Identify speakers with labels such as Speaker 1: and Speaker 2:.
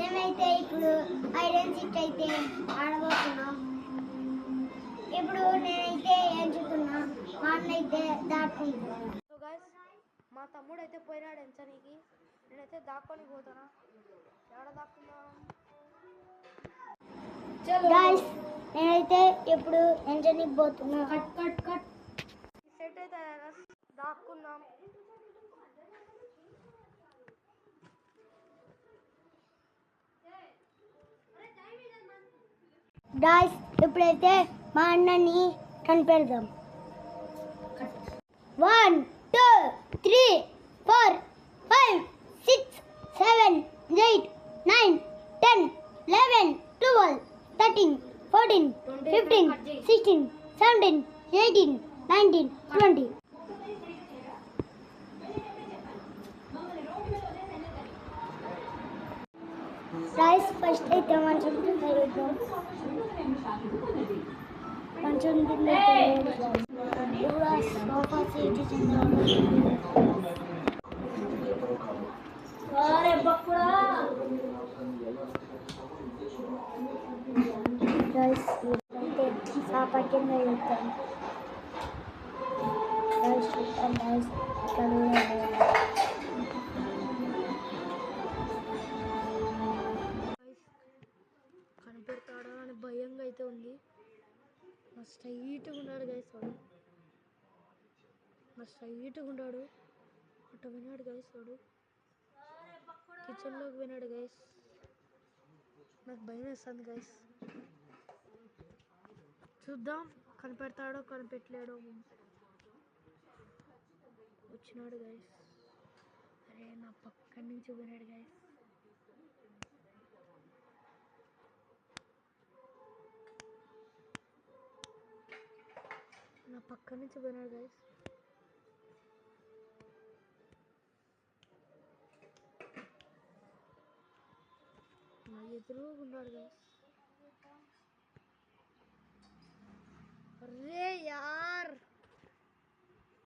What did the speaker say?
Speaker 1: మేమైతే ఇప్పుడు hide and seek అయితే ఆడబోతున్నాం. ఇప్పుడు నేనైతే ఎంచుకున్నా, మా అన్న అయితే దాటుకుంటున్నాను.
Speaker 2: సో గైస్, మా తమ్ముడు అయితే పోయినాడు ఎంచనీకి. నేనైతే దాక్కొని పోతానా. ఎక్కడ దాక్కుందాం
Speaker 1: గైస్? నేనైతే ఇప్పుడు ఎంచనీకి పోతున్నా.
Speaker 2: సెట్ అయితే దాక్కుందాం.
Speaker 1: గైస్ ఇప్పుడైతే మా అన్నని కనిపెడదాం. 1 2 3 4 5 6 7 8 9 10 11 12 13 14 15 16 17 18 19 20. గైస్ ఫస్ట్ అయితే మంచం కింద వేద్దాం. మంచం కింద ఇప్పుడు సోఫా సీట్ గైస్ అయితే సోఫా కింద వేద్దాం. గైస్ చూద్దాం గైస్ ఇక్కడ
Speaker 2: కనిపెడతాడా అని భయంగా అయితే ఉంది. మా స్ట్రైట్గా ఉన్నాడు గైస్ వాడు. మా స్ట్రైట్గా ఉన్నాడు. అటు విన్నాడు గైస్ వాడు. కిచెన్లోకి విన్నాడు గైస్. నాకు భయం వేస్తుంది గైస్. చూద్దాం కనిపెడతాడో కనిపెట్టలేడో. వచ్చినాడు గైస్. అరే నా పక్క నుంచి విన్నాడు గైస్. నా పక్క నుంచి పోయినాడు గైస్. నా ఎదురుగా ఉన్నాడు గైస్. అరే యార్